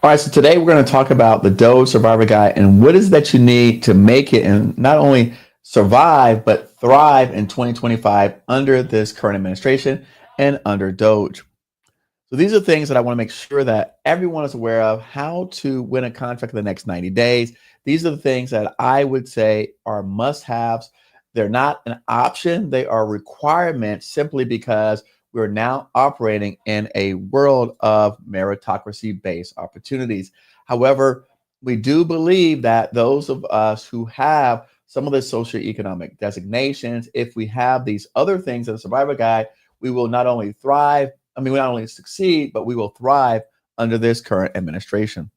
All right, so today we're going to talk about the DOGE Survivor Guide and what is that you need to make it and not only survive, but thrive in 2025 under this current administration and under DOGE. So these are things that I want to make sure that everyone is aware of how to win a contract in the next 90 days. These are the things that I would say are must-haves. They're not an option, they are requirements simply because we're now operating in a world of meritocracy-based opportunities. However, we do believe that those of us who have some of the socioeconomic designations, if we have these other things in the Survivor Guide, we will not only thrive, we not only succeed, but we will thrive under this current administration.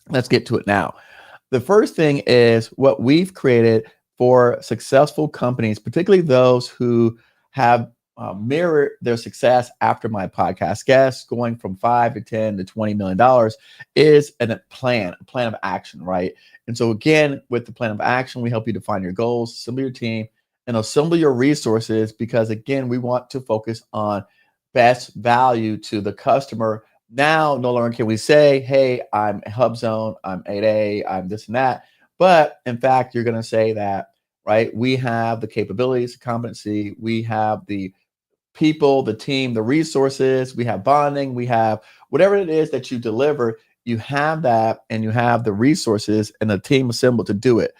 Let's get to it now. The first thing is what we've created for successful companies, particularly those who have mirrored their success after my podcast guests, going from 5 to 10 to $20 million, is a plan of action, right? And so again, with the plan of action, we help you define your goals, assemble your team, and assemble your resources, because again, we want to focus on best value to the customer. Now, no longer can we say, hey, I'm HubZone, I'm 8A, I'm this and that. But in fact, you're going to say that, right? We have the capabilities, the competency, we have the people, the team, the resources, we have bonding, we have whatever it is that you deliver, you have that, and you have the resources and the team assembled to do it.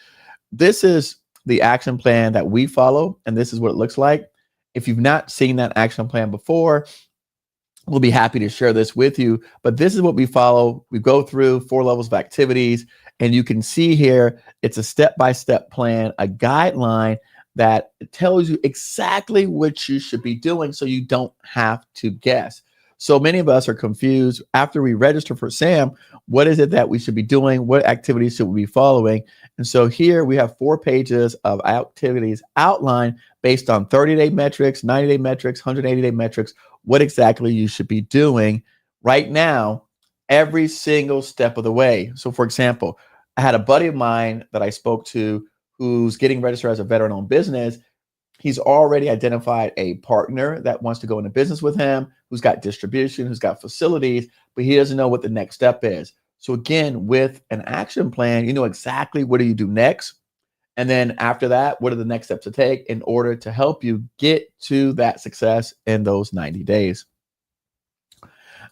This is the action plan that we follow, and this is what it looks like. If you've not seen that action plan before, we'll be happy to share this with you. But this is what we follow. We go through 4 levels of activities, and you can see here, it's a step-by-step plan, a guideline that tells you exactly what you should be doing so you don't have to guess. So many of us are confused after we register for SAM. What is it that we should be doing? What activities should we be following? And so here we have 4 pages of activities outlined based on 30-day metrics, 90-day metrics, 180-day metrics, what exactly you should be doing right now, every single step of the way. So for example, I had a buddy of mine that I spoke to who's getting registered as a veteran-owned business. He's already identified a partner that wants to go into business with him, who's got distribution, who's got facilities, but he doesn't know what the next step is. So again, with an action plan, you know exactly what do you do next. And then after that, what are the next steps to take in order to help you get to that success in those 90 days?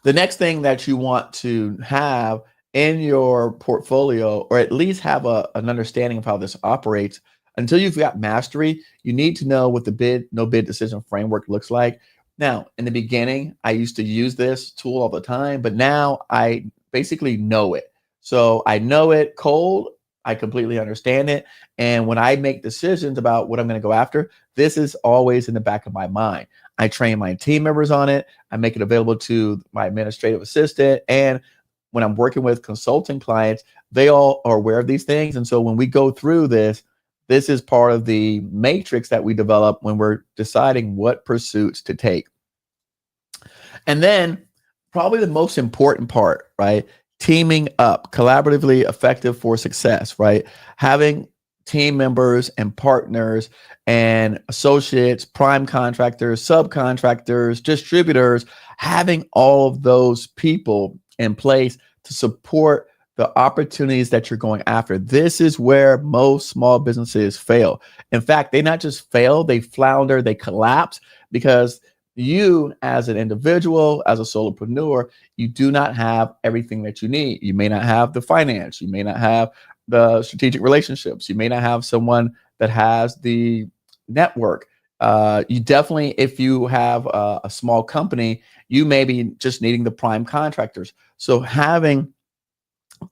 The next thing that you want to have in your portfolio, or at least have an understanding of how this operates, until you've got mastery, you need to know what the bid, no bid decision framework looks like. Now, in the beginning, I used to use this tool all the time, but now I basically know it. So I know it cold. I completely understand it. And when I make decisions about what I'm going to go after, this is always in the back of my mind. I train my team members on it. I make it available to my administrative assistant. And when I'm working with consulting clients, they all are aware of these things. And so when we go through this, this is part of the matrix that we develop when we're deciding what pursuits to take. And then probably the most important part, right? Teaming up, collaboratively effective for success, right? Having team members and partners and associates, prime contractors, subcontractors, distributors, having all of those people in place to support the opportunities that you're going after. This is where most small businesses fail. In fact, they not just fail, they flounder, they collapse, because you as an individual, as a solopreneur, you do not have everything that you need. You may not have the finance, you may not have the strategic relationships, you may not have someone that has the network. You definitely, if you have a small company, you may be just needing the prime contractors. So having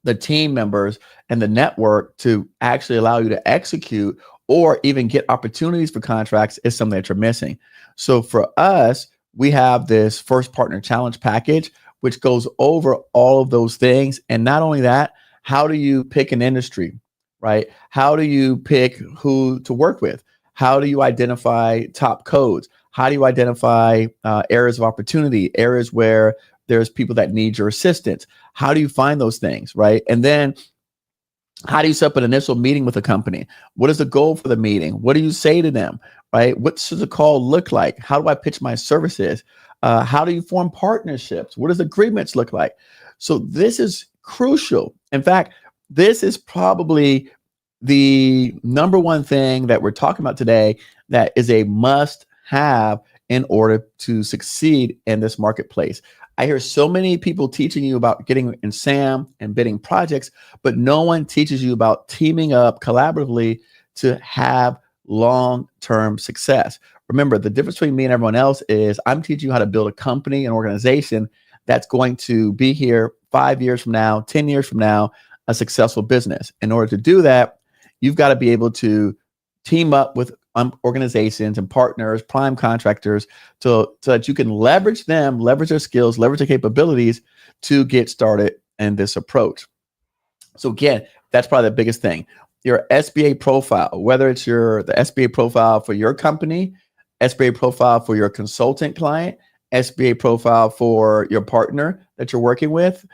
the team members and the network to actually allow you to execute or even get opportunities for contracts is something that you're missing. So for us, we have this first partner challenge package, which goes over all of those things. And not only that, how do you pick an industry, right? How do you pick who to work with? How do you identify top codes? How do you identify areas of opportunity, areas where there's people that need your assistance? How do you find those things, right? And then how do you set up an initial meeting with a company? What is the goal for the meeting? What do you say to them, right? What should the call look like? How do I pitch my services? How do you form partnerships? What does agreements look like? So this is crucial. In fact, this is probably the number one thing that we're talking about today that is a must have in order to succeed in this marketplace. I hear so many people teaching you about getting in SAM and bidding projects, but no one teaches you about teaming up collaboratively to have long-term success. Remember, the difference between me and everyone else is I'm teaching you how to build a company, an organization that's going to be here 5 years from now, 10 years from now, a successful business. In order to do that, you've got to be able to team up with organizations and partners, prime contractors, so that you can leverage them, leverage their skills, leverage their capabilities to get started in this approach. So again, that's probably the biggest thing. Your SBA profile, whether it's the SBA profile for your company, SBA profile for your consultant client, SBA profile for your partner that you're working with,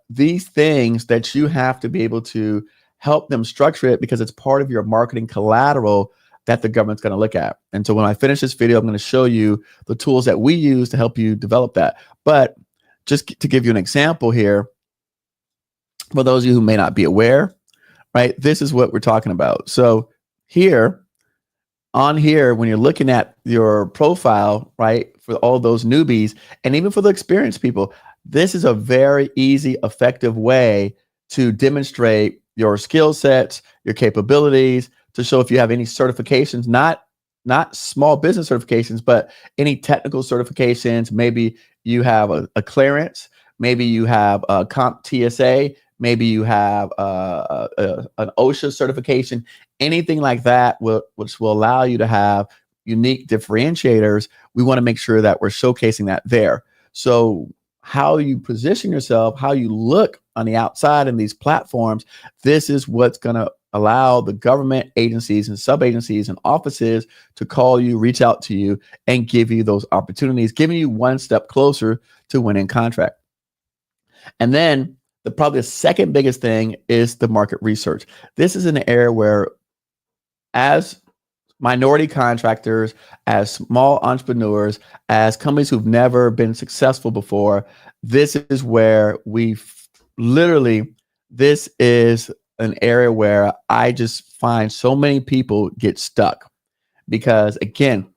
these things that you have to be able to help them structure it because it's part of your marketing collateral that the government's going to look at. And so when I finish this video, I'm going to show you the tools that we use to help you develop that. But just to give you an example here, for those of you who may not be aware, right, this is what we're talking about. So here, when you're looking at your profile, right, for all those newbies and even for the experienced people, this is a very easy, effective way to demonstrate your skill sets, your capabilities, to show if you have any certifications, not small business certifications, but any technical certifications. Maybe you have a clearance, maybe you have a comp TSA, maybe you have an OSHA certification, anything like that, which will allow you to have unique differentiators. We want to make sure that we're showcasing that there. So how you position yourself, how you look on the outside in these platforms, this is what's going to allow the government agencies and sub-agencies and offices to call you, reach out to you, and give you those opportunities, giving you one step closer to winning contract. And then probably the second biggest thing is the market research. This is an area where, as minority contractors, as small entrepreneurs, as companies who've never been successful before, this is where this is an area where I just find so many people get stuck. Because again,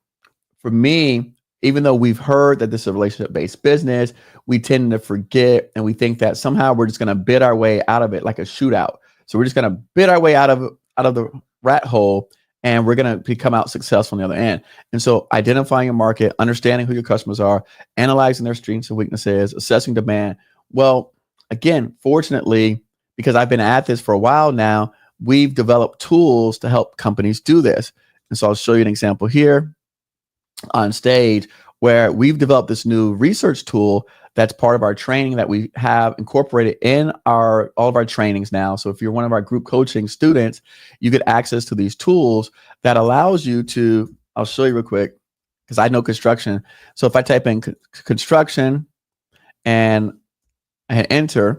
for me, even though we've heard that this is a relationship-based business, we tend to forget and we think that somehow we're just going to bid our way out of it like a shootout. So we're just going to bid our way out of the rat hole, and we're going to come out successful on the other end. And so identifying your market, understanding who your customers are, analyzing their strengths and weaknesses, assessing demand. Well, again, fortunately, because I've been at this for a while now, we've developed tools to help companies do this. And so I'll show you an example here on stage where we've developed this new research tool that's part of our training that we have incorporated in all of our trainings now. So if you're one of our group coaching students, you get access to these tools that allows you to, I'll show you real quick because I know construction. So if I type in construction and I hit enter,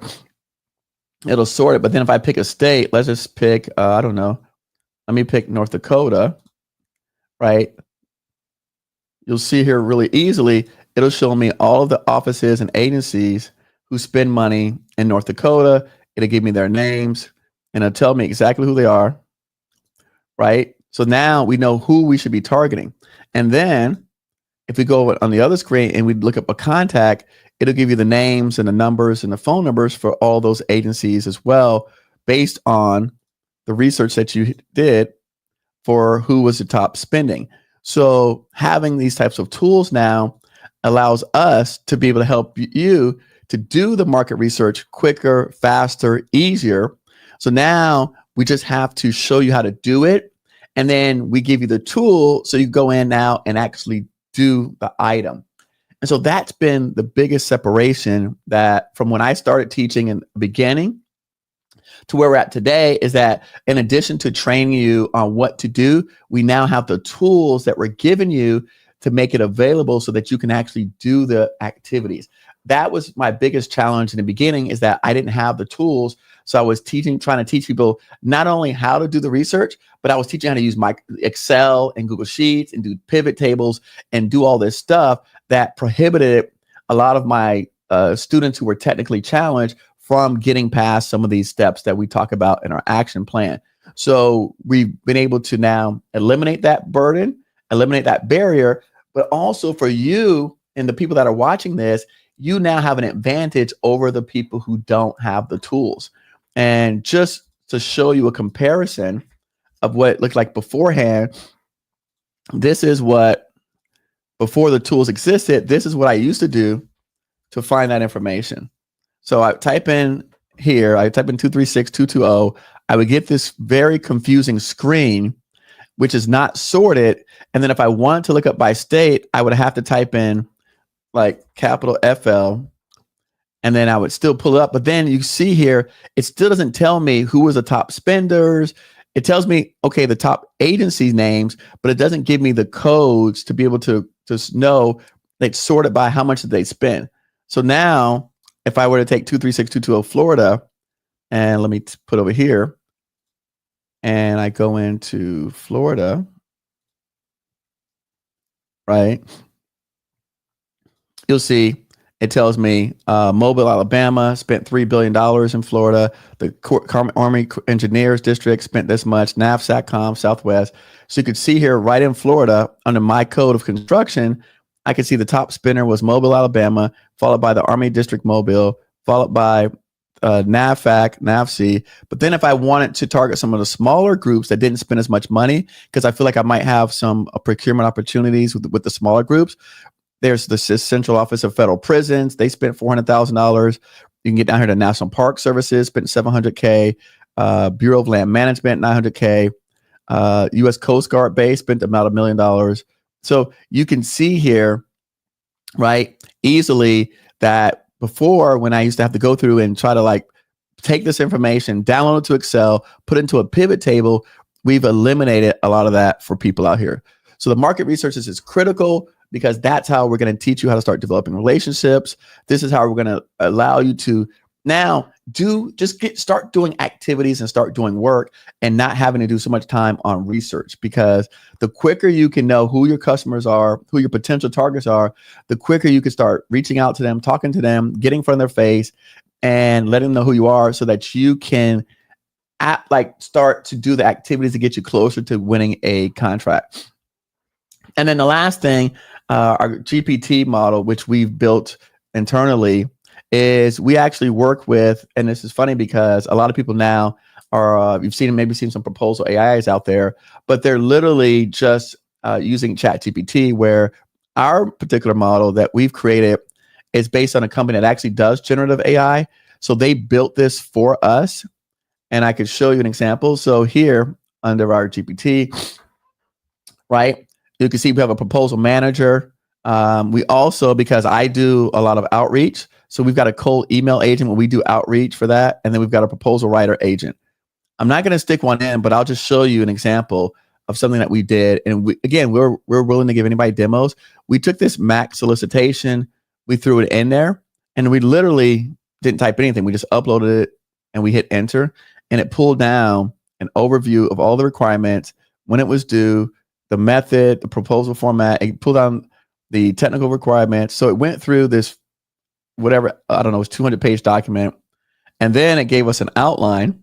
it'll sort it. But then if I pick a state, let's just pick, I don't know, let me pick North Dakota, right? You'll see here really easily, it'll show me all of the offices and agencies who spend money in North Dakota. It'll give me their names and it'll tell me exactly who they are, right? So now we know who we should be targeting. And then if we go on the other screen and we look up a contact, it'll give you the names and the numbers and the phone numbers for all those agencies as well, based on the research that you did for who was the top spending. So having these types of tools now allows us to be able to help you to do the market research quicker, faster, easier. So now we just have to show you how to do it. And then we give you the tool so you go in now and actually do the item. And so that's been the biggest separation that from when I started teaching in the beginning to where we're at today, is that in addition to training you on what to do, we now have the tools that we're giving you to make it available so that you can actually do the activities. That was my biggest challenge in the beginning, is that I didn't have the tools. So I was trying to teach people not only how to do the research, but I was teaching how to use my Excel and Google Sheets and do pivot tables and do all this stuff that prohibited a lot of my students who were technically challenged from getting past some of these steps that we talk about in our action plan. So we've been able to now eliminate that burden, eliminate that barrier, but also for you and the people that are watching this, you now have an advantage over the people who don't have the tools. And just to show you a comparison of what it looked like beforehand, this is what, before the tools existed, this is what I used to do to find that information. So I type in here, I type in 236.220, I would get this very confusing screen, which is not sorted. And then if I wanted to look up by state, I would have to type in like capital FL, and then I would still pull it up. But then you see here, it still doesn't tell me who was the top spenders. It tells me, okay, the top agency names, but it doesn't give me the codes to be able to know they sort it by how much did they spend. So now if I were to take 236.220 Florida, and let me put over here, and I go into Florida, right? You'll see it tells me Mobile, Alabama spent $3 billion in Florida. The Army Engineers District spent this much. NAVSATCOM, Southwest. So you could see here right in Florida under my code of construction, I could see the top spender was Mobile, Alabama, followed by the Army District Mobile, followed by NAVFAC, NAVC. But then if I wanted to target some of the smaller groups that didn't spend as much money, because I feel like I might have some procurement opportunities with the smaller groups, there's the Central Office of Federal Prisons. They spent $400,000. You can get down here to National Park Services, spent $700K. Bureau of Land Management, $900K. U.S. Coast Guard Base spent about $1 million. So you can see here, right, easily that before, when I used to have to go through and try to like take this information, download it to Excel, put it into a pivot table, we've eliminated a lot of that for people out here. So the market research is critical, because that's how we're going to teach you how to start developing relationships. This is how we're going to allow you to now start doing activities and start doing work, and not having to do so much time on research. Because the quicker you can know who your customers are, who your potential targets are, the quicker you can start reaching out to them, talking to them, getting in front of their face, and letting them know who you are, so that you can start to do the activities to get you closer to winning a contract. And then the last thing, our GPT model, which we've built internally, is we actually work with, and this is funny because a lot of people now are, you've maybe seen some proposal AIs out there, but they're literally just using ChatGPT, where our particular model that we've created is based on a company that actually does generative AI. So they built this for us, and I could show you an example. So here under our GPT, right, you can see we have a proposal manager. We also, because I do a lot of outreach, so we've got a cold email agent where we do outreach for that. And then we've got a proposal writer agent. I'm not going to stick one in, but I'll just show you an example of something that we did. And we're willing to give anybody demos. We took this Mac solicitation, we threw it in there, and we literally didn't type anything. We just uploaded it and we hit enter, and it pulled down an overview of all the requirements, when it was due, the method, the proposal format. It pulled down the technical requirements. So it went through this, whatever, I don't know, it was 200-page document. And then it gave us an outline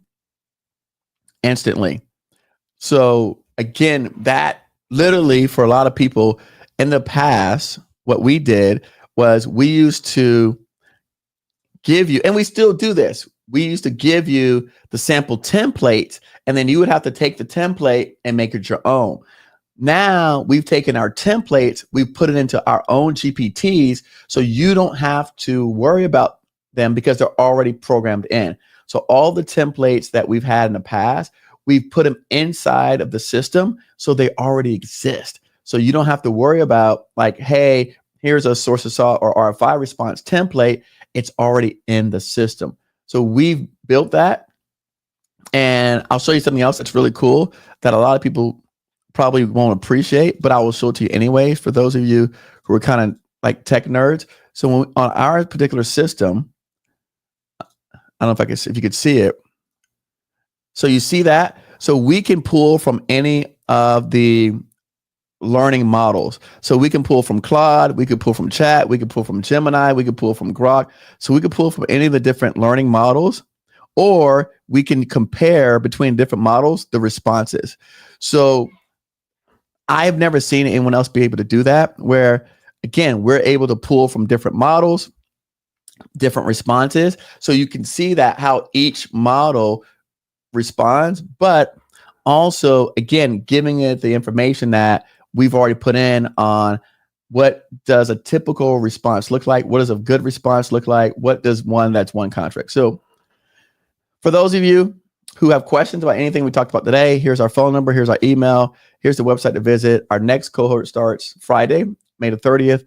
instantly. So again, that literally, for a lot of people in the past, what we did was we used to give you, and we still do this, we used to give you the sample template, and then you would have to take the template and make it your own. Now we've taken our templates, we've put it into our own GPTs, so you don't have to worry about them because they're already programmed in. So all the templates that we've had in the past, we've put them inside of the system, so they already exist. So you don't have to worry about like, hey, here's a source of salt or RFI response template. It's already in the system. So we've built that. And I'll show you something else that's really cool that a lot of people probably won't appreciate, but I will show it to you anyways for those of you who are kind of like tech nerds. So on our particular system, I don't know if you could see it. So you see that? So we can pull from any of the learning models. So we can pull from Claude, we could pull from Chat, we could pull from Gemini, we could pull from Grok. So we could pull from any of the different learning models, or we can compare between different models the responses. So I've never seen anyone else be able to do that, where again, we're able to pull from different models, different responses. So you can see that how each model responds, but also, again, giving it the information that we've already put in on what does a typical response look like? What does a good response look like? What does one that's one contract? So for those of you who have questions about anything we talked about today, here's our phone number, here's our email, here's the website to visit. Our next cohort starts Friday, May the 30th.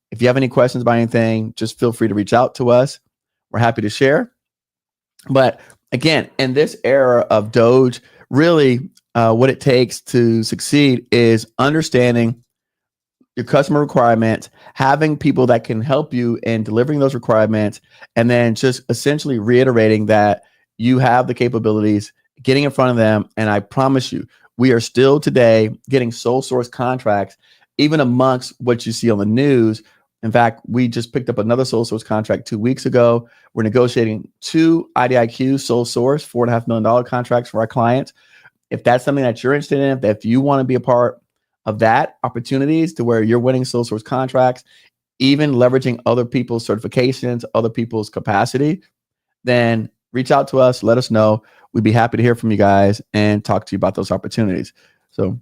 If you have any questions about anything, just feel free to reach out to us. We're happy to share. But again, in this era of DOGE, really what it takes to succeed is understanding your customer requirements, having people that can help you in delivering those requirements, and then just essentially reiterating that you have the capabilities, getting in front of them. And I promise you, we are still today getting sole source contracts, even amongst what you see on the news. In fact, we just picked up another sole source contract 2 weeks ago. We're negotiating 2 IDIQ sole source, $4.5 million contracts for our clients. If that's something that you're interested in, if you want to be a part of that opportunities to where you're winning sole source contracts, even leveraging other people's certifications, other people's capacity, then reach out to us, let us know. We'd be happy to hear from you guys and talk to you about those opportunities. So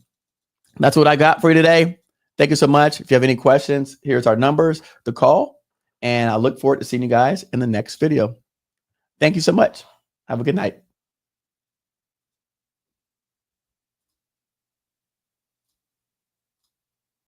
that's what I got for you today. Thank you so much. If you have any questions, here's our numbers to call, and I look forward to seeing you guys in the next video. Thank you so much. Have a good night.